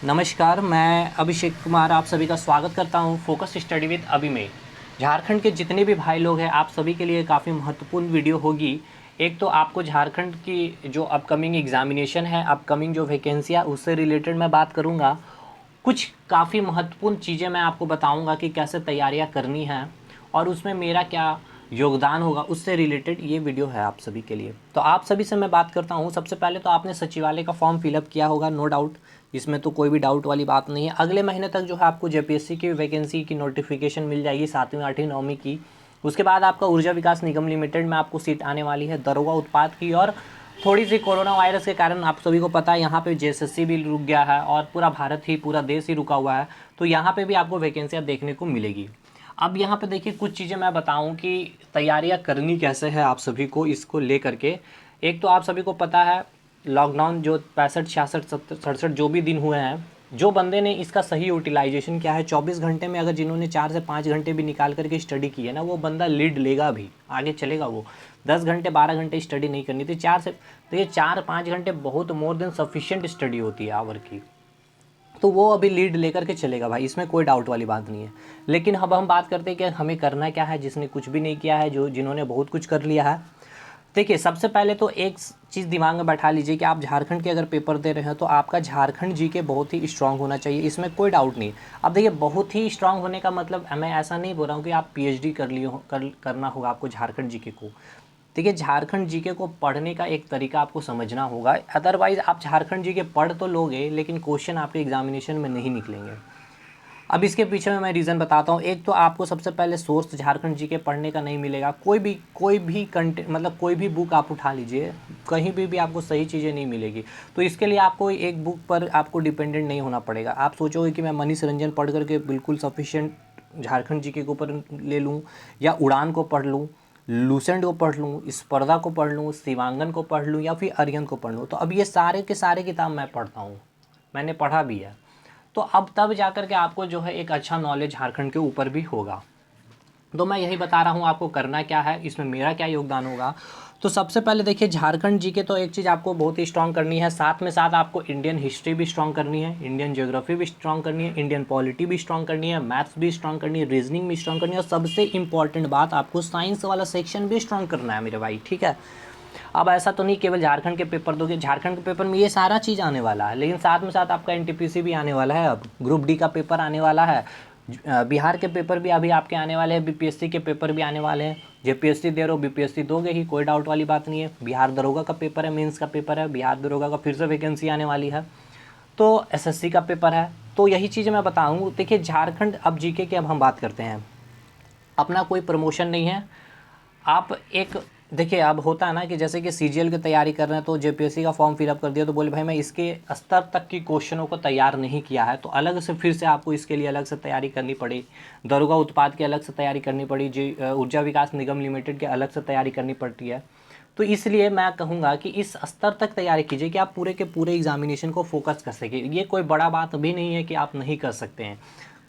नमस्कार, मैं अभिषेक कुमार आप सभी का स्वागत करता हूं फोकस स्टडी विद अभी में। झारखंड के जितने भी भाई लोग हैं आप सभी के लिए काफ़ी महत्वपूर्ण वीडियो होगी। एक तो आपको झारखंड की जो अपकमिंग एग्जामिनेशन है, अपकमिंग जो वैकेंसियाँ उससे रिलेटेड मैं बात करूंगा। कुछ काफ़ी महत्वपूर्ण चीज़ें मैं आपको बताऊंगा कि कैसे तैयारियां करनी हैं और उसमें मेरा क्या योगदान होगा, उससे रिलेटेड ये वीडियो है आप सभी के लिए। तो आप सभी से मैं बात करता हूँ। सबसे पहले तो आपने सचिवालय का फॉर्म फिलअप किया होगा, नो डाउट, इसमें तो कोई भी डाउट वाली बात नहीं है। अगले महीने तक जो है आपको जेपीएससी की वैकेंसी की नोटिफिकेशन मिल जाएगी 7वीं 8वीं 9वीं की। उसके बाद आपका ऊर्जा विकास निगम लिमिटेड में आपको सीट आने वाली है दरोगा उत्पाद की। और थोड़ी सी कोरोना वायरस के कारण आप सभी को पता है यहाँ पे जेएसएससी भी रुक गया है और पूरा भारत ही, पूरा देश ही रुका हुआ है। तो यहाँ पे भी आपको वैकेंसियाँ देखने को मिलेगी। अब यहाँ पे देखिए कुछ चीज़ें मैं बताऊँ कि तैयारियाँ करनी कैसे है आप सभी को इसको ले करके। एक तो आप सभी को पता है लॉकडाउन जो 65 66 67 जो भी दिन हुए हैं, जो बंदे ने इसका सही यूटिलाइजेशन किया है 24 घंटे में, अगर जिन्होंने 4 से 5 घंटे भी निकाल करके स्टडी की है ना, वो बंदा लीड लेगा भी, आगे चलेगा। वो 10 घंटे 12 घंटे स्टडी नहीं करनी थी, 4 से तो ये 4-5 घंटे बहुत मोर देन सफिशिएंट स्टडी होती है आवर की। तो वो अभी लीड लेकर के चलेगा भाई, इसमें कोई डाउट वाली बात नहीं है। लेकिन अब हम बात करते हैं कि हमें करना क्या है, जिसने कुछ भी नहीं किया है, जिन्होंने बहुत कुछ कर लिया है। देखिए सबसे पहले तो एक चीज़ दिमाग में बैठा लीजिए कि आप झारखंड के अगर पेपर दे रहे हैं तो आपका झारखंड जीके बहुत ही स्ट्रांग होना चाहिए, इसमें कोई डाउट नहीं। अब देखिए बहुत ही स्ट्रांग होने का मतलब मैं ऐसा नहीं बोल रहा हूँ कि आप पीएचडी कर लिए हो, करना होगा आपको झारखंड जीके को। देखिए झारखंड जीके को पढ़ने का एक तरीका आपको समझना होगा, अदरवाइज़ आप झारखंड जीके पढ़ तो लोगे लेकिन क्वेश्चन आपके एग्जामिनेशन में नहीं निकलेंगे। अब इसके पीछे में मैं रीज़न बताता हूँ। एक तो आपको सबसे पहले सोर्स झारखंड जीके पढ़ने का नहीं मिलेगा, कोई भी कंटेंट, मतलब कोई भी बुक आप उठा लीजिए, कहीं भी आपको सही चीज़ें नहीं मिलेगी। तो इसके लिए आपको एक बुक पर आपको डिपेंडेंट नहीं होना पड़ेगा। आप सोचोगे कि मैं मनीष रंजन पढ़ करके बिल्कुल सफिशिएंट झारखंड जीके के ऊपर ले लूँ, या उड़ान को पढ़ लूँ, लूसेंट को पढ़ लूँ, स्पर्धा को पढ़ लूँ, शिवांगन को पढ़ लूँ, या फिर आर्यन को पढ़ लूँ। तो अब ये सारे के सारे किताब मैं पढ़ता हूँ, मैंने पढ़ा भी है। तो अब तब जाकर के आपको जो है एक अच्छा नॉलेज झारखंड के ऊपर भी होगा। तो मैं यही बता रहा हूँ आपको करना क्या है, इसमें मेरा क्या योगदान होगा। तो सबसे पहले देखिए झारखंड जीके तो एक चीज़ आपको बहुत ही स्ट्रांग करनी है, साथ में साथ आपको इंडियन हिस्ट्री भी स्ट्रांग करनी है, इंडियन ज्योग्राफी भी स्ट्रांग करनी है, इंडियन पॉलिटी भी स्ट्रांग करनी है, मैथ्स भी स्ट्रांग करनी है, रीजनिंग भी स्ट्रांग करनी है, और सबसे इंपॉर्टेंट बात आपको साइंस वाला सेक्शन भी स्ट्रांग करना है मेरे भाई, ठीक है। अब ऐसा तो नहीं केवल झारखंड के पेपर दोगे, झारखंड के पेपर में ये सारा चीज़ आने वाला है, लेकिन साथ में साथ आपका एनटीपीसी भी आने वाला है, अब ग्रुप डी का पेपर आने वाला है, बिहार के पेपर भी अभी आपके आने वाले हैं, बीपीएससी के पेपर भी आने वाले हैं। जेपीएससी दे रहे हो, बीपीएससी दोगे ही, कोई डाउट वाली बात नहीं है। बिहार दरोगा का पेपर है, मेंस का पेपर है, बिहार दरोगा का फिर से वैकेंसी आने वाली है, तो एसएससी का पेपर है। तो यही चीज़ें मैं बताऊँ। देखिए झारखंड, अब जीके की अब हम बात करते हैं, अपना कोई प्रमोशन नहीं है। आप एक देखिए, अब होता है ना कि जैसे कि सीजीएल की तैयारी कर रहे हैं तो जेपीएससी का फॉर्म फिलअप कर दिया, तो बोले भाई मैं इसके स्तर तक की क्वेश्चनों को तैयार नहीं किया है, तो अलग से फिर से आपको इसके लिए अलग से तैयारी करनी पड़ी। दरोगा उत्पाद की अलग से तैयारी करनी पड़ी, जी ऊर्जा विकास निगम लिमिटेड की अलग से तैयारी करनी पड़ती है। तो इसलिए मैं कहूँगा कि इस स्तर तक तैयारी कीजिए कि आप पूरे के पूरे एग्जामिनेशन को फोकस कर सकें। ये कोई बड़ा बात भी नहीं है कि आप नहीं कर सकते हैं,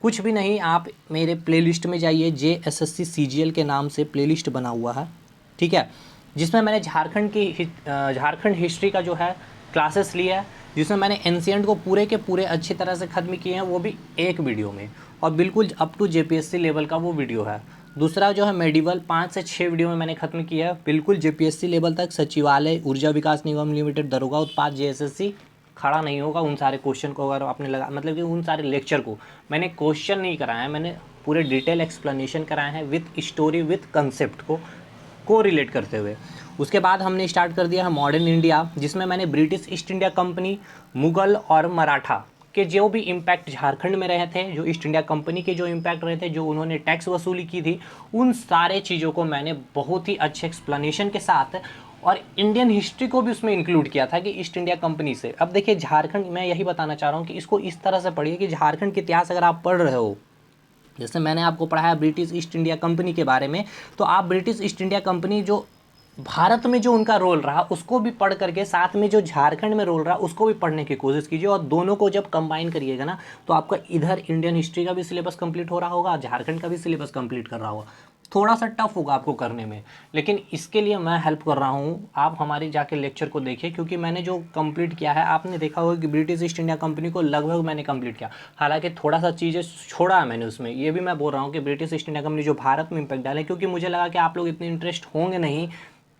कुछ भी नहीं। आप मेरे प्लेलिस्ट में जाइए, जेएसएससी सीजीएल के नाम से प्लेलिस्ट बना हुआ है, ठीक है, जिसमें मैंने झारखंड हिस्ट्री का जो है क्लासेस लिया है, जिसमें मैंने एंशिएंट को पूरे के पूरे अच्छी तरह से ख़त्म किए हैं, वो भी एक वीडियो में, और बिल्कुल अप टू जेपीएससी लेवल का वो वीडियो है। दूसरा जो है मेडिवल 5 से 6 वीडियो में मैंने ख़त्म किया है, बिल्कुल जेपीएससी लेवल तक। सचिवालय, ऊर्जा विकास निगम लिमिटेड, दरोगा उत्पाद, जेएसएससी खड़ा नहीं होगा उन सारे क्वेश्चन को अगर आपने लगा, मतलब कि उन सारे लेक्चर को मैंने क्वेश्चन नहीं कराया है, मैंने पूरे डिटेल एक्सप्लेनेशन कराए हैं विथ स्टोरी, विथ कंसेप्ट को रिलेट करते हुए। उसके बाद हमने स्टार्ट कर दिया है मॉडर्न इंडिया, जिसमें मैंने British east India company, Mughal और मराठा के जो भी इम्पैक्ट झारखंड में रहे थे, जो ईस्ट इंडिया कंपनी के जो इम्पैक्ट रहे थे, जो उन्होंने टैक्स वसूली की थी, उन सारे चीज़ों को मैंने बहुत ही अच्छे एक्सप्लेनेशन के साथ, और इंडियन हिस्ट्री को भी उसमें इंक्लूड किया था कि ईस्ट इंडिया कंपनी से। अब देखिए झारखंड, मैं यही बताना चाह रहा हूँ कि इसको इस तरह से पढ़िए कि झारखंड के इतिहास अगर आप पढ़ रहे हो, जैसे मैंने आपको पढ़ाया ब्रिटिश ईस्ट इंडिया कंपनी के बारे में, तो आप ब्रिटिश ईस्ट इंडिया कंपनी जो भारत में जो उनका रोल रहा उसको भी पढ़ करके साथ में जो झारखंड में रोल रहा उसको भी पढ़ने की कोशिश कीजिए, और दोनों को जब कंबाइन करिएगा ना, तो आपका इधर इंडियन हिस्ट्री का भी सिलेबस कंप्लीट हो रहा होगा, झारखंड का भी सिलेबस कंप्लीट कर रहा होगा। थोड़ा सा टफ होगा आपको करने में, लेकिन इसके लिए मैं हेल्प कर रहा हूँ। आप हमारे जाके लेक्चर को देखिए, क्योंकि मैंने जो कंप्लीट किया है, आपने देखा होगा कि ब्रिटिश ईस्ट इंडिया कंपनी को लगभग मैंने कंप्लीट किया। हालांकि थोड़ा सा चीज़ें छोड़ा है मैंने उसमें, ये भी मैं बोल रहा हूँ कि ब्रिटिश ईस्ट इंडिया कंपनी जो भारत में इम्पैक्ट डाले, क्योंकि मुझे लगा कि आप लोग इतने इंटरेस्ट होंगे नहीं,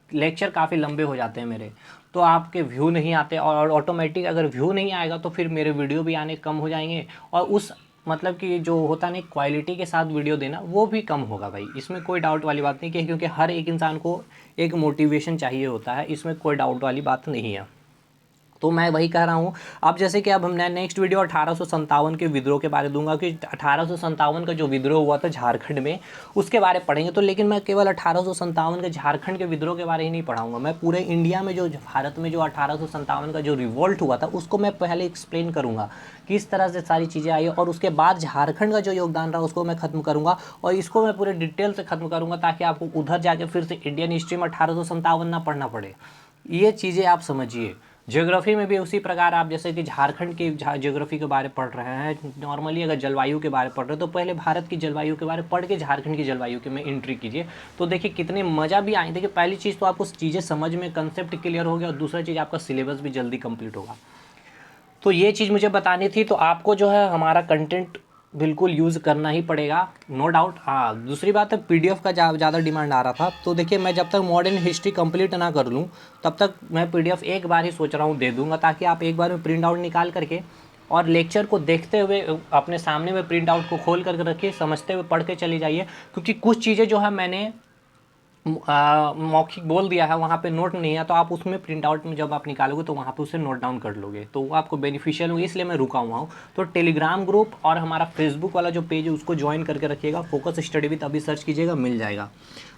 लेक्चर काफ़ी लंबे हो जाते हैं मेरे, तो आपके व्यू नहीं आते, और ऑटोमेटिक अगर व्यू नहीं आएगा तो फिर मेरे वीडियो भी आने कम हो जाएंगे, और उस मतलब कि जो होता नहीं क्वालिटी के साथ वीडियो देना वो भी कम होगा भाई। इसमें कोई डाउट वाली बात नहीं कि, क्योंकि हर एक इंसान को एक मोटिवेशन चाहिए होता है, इसमें कोई डाउट वाली बात नहीं है। तो मैं वही कह रहा हूँ। अब जैसे कि अब हमने नेक्स्ट वीडियो 1857 के विद्रोह के बारे में दूंगा, कि 1857 का जो विद्रोह हुआ था झारखंड में, उसके बारे में पढ़ेंगे। तो लेकिन मैं केवल 1857 के झारखंड के विद्रोह के बारे ही नहीं पढ़ाऊंगा, मैं पूरे इंडिया में जो भारत में जो 1857 का जो रिवोल्ट हुआ था उसको मैं पहले एक्सप्लेन करूँगा, किस तरह से सारी चीज़ें आई, और उसके बाद झारखंड का जो योगदान रहा उसको मैं ख़त्म करूँगा, और इसको मैं पूरे डिटेल से ख़त्म करूँगा, ताकि आपको उधर जाके फिर से इंडियन हिस्ट्री में 1857 ना पढ़ना पड़े। ये चीज़ें आप समझिए। ज्योग्राफी में भी उसी प्रकार, आप जैसे कि झारखंड की ज्योग्राफी के बारे में पढ़ रहे हैं, नॉर्मली अगर जलवायु के बारे में पढ़ रहे हैं तो पहले भारत की जलवायु के बारे में पढ़ के झारखंड की जलवायु के में एंट्री कीजिए, तो देखिए कितने मज़ा भी आए। देखिए पहली चीज़ तो आपको चीज़ें समझ में, कंसेप्ट क्लियर हो गया, और दूसरा चीज़ आपका सिलेबस भी जल्दी कंप्लीट होगा। तो ये चीज़ मुझे बतानी थी। तो आपको जो है हमारा कंटेंट बिल्कुल यूज़ करना ही पड़ेगा, नो डाउट। हाँ, दूसरी बात है पीडीएफ का ज़्यादा डिमांड आ रहा था, तो देखिए मैं जब तक मॉडर्न हिस्ट्री कंप्लीट ना कर लूँ तब तक मैं पीडीएफ एक बार ही सोच रहा हूँ दे दूँगा, ताकि आप एक बार में प्रिंट आउट निकाल करके और लेक्चर को देखते हुए अपने सामने में प्रिंट आउट को खोल करके रखिए, समझते हुए पढ़ के चली जाइए। क्योंकि कुछ चीज़ें जो है मैंने मौखिक बोल दिया है, वहाँ पे नोट नहीं है, तो आप उसमें प्रिंट आउट में जब आप निकालोगे तो वहाँ पे उसे नोट डाउन कर लोगे, तो वो आपको बेनिफिशियल होगी, इसलिए मैं रुका हुआ हूँ। तो टेलीग्राम ग्रुप और हमारा फेसबुक वाला जो पेज है उसको ज्वाइन करके रखिएगा, फोकस स्टडी विद अभी सर्च कीजिएगा, मिल जाएगा।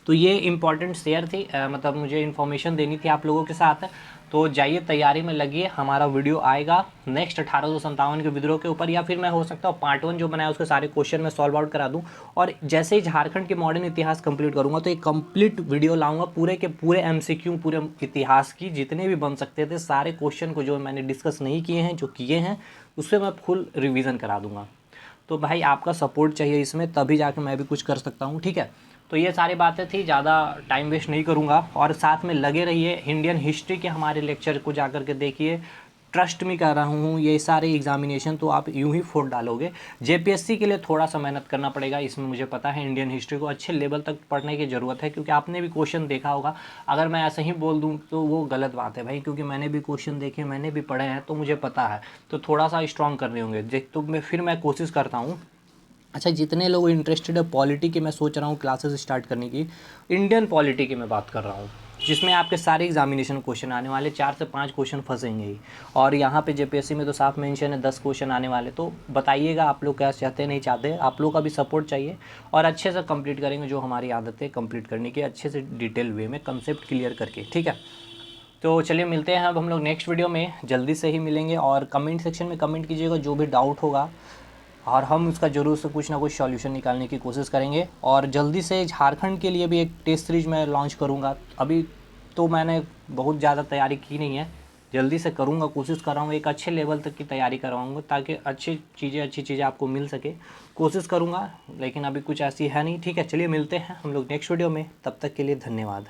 तो ये इंपॉर्टेंट शेयर थी, मतलब मुझे इन्फॉर्मेशन देनी थी आप लोगों के साथ। तो जाइए तैयारी में लगिए, हमारा वीडियो आएगा नेक्स्ट 1857 के विद्रोह के ऊपर, या फिर मैं हो सकता हूँ पार्ट 1 जो बनाया उसके सारे क्वेश्चन मैं सॉल्व आउट करा दूँ। और जैसे ही झारखंड के मॉडर्न इतिहास कंप्लीट करूँगा तो एक कंप्लीट वीडियो लाऊंगा, पूरे के पूरे एमसीक्यू, पूरे इतिहास की जितने भी बन सकते थे सारे क्वेश्चन को जो मैंने डिस्कस नहीं किए हैं, जो किए हैं उससे मैं फुल रिविज़न करा दूँगा। तो भाई आपका सपोर्ट चाहिए इसमें, तभी जाकर मैं भी कुछ कर सकता हूँ, ठीक है। तो ये सारी बातें थी, ज़्यादा टाइम वेस्ट नहीं करूँगा, और साथ में लगे रहिए इंडियन हिस्ट्री के हमारे लेक्चर को जा कर के देखिए। ट्रस्ट में कर रहा हूँ, ये सारे एग्जामिनेशन तो आप यूं ही फोड़ डालोगे। जेपीएससी के लिए थोड़ा सा मेहनत करना पड़ेगा, इसमें मुझे पता है। इंडियन हिस्ट्री को अच्छे लेवल तक पढ़ने की ज़रूरत है, क्योंकि आपने भी क्वेश्चन देखा होगा। अगर मैं ऐसे ही बोल दूँ तो वो गलत बात है भाई, क्योंकि मैंने भी क्वेश्चन देखे, मैंने भी पढ़े हैं, तो मुझे पता है। तो थोड़ा सा स्ट्रॉन्ग करने होंगे, तो मैं कोशिश करता हूँ। अच्छा, जितने लोग इंटरेस्टेड है पॉलिटी की, मैं सोच रहा हूँ क्लासेस स्टार्ट करने की, इंडियन पॉलिटी की मैं बात कर रहा हूँ, जिसमें आपके सारे एग्जामिनेशन क्वेश्चन आने वाले, 4 से 5 क्वेश्चन फंसेंगे ही। और यहाँ पे जेपीएससी में तो साफ मेंशन है 10 क्वेश्चन आने वाले। तो बताइएगा आप लोग क्या चाहते हैं, नहीं चाहते, आप लोग का भी सपोर्ट चाहिए, और अच्छे से कंप्लीट करेंगे जो हमारी आदत है कंप्लीट करने की, अच्छे से डिटेल वे में कंसेप्ट क्लियर करके, ठीक है। तो चलिए मिलते हैं अब हम लोग नेक्स्ट वीडियो में, जल्दी से ही मिलेंगे। और कमेंट सेक्शन में कमेंट कीजिएगा जो भी डाउट होगा, और हम उसका ज़रूर से कुछ ना कुछ सॉल्यूशन निकालने की कोशिश करेंगे। और जल्दी से झारखंड के लिए भी एक टेस्ट सीरीज मैं लॉन्च करूँगा। अभी तो मैंने बहुत ज़्यादा तैयारी की नहीं है, जल्दी से करूँगा, कोशिश कर रहा हूँ एक अच्छे लेवल तक की तैयारी करवाऊँगा, ताकि अच्छी चीज़ें आपको मिल सके, कोशिश करूँगा। लेकिन अभी कुछ ऐसी है नहीं, ठीक है। चलिए मिलते हैं हम लोग नेक्स्ट वीडियो में, तब तक के लिए धन्यवाद।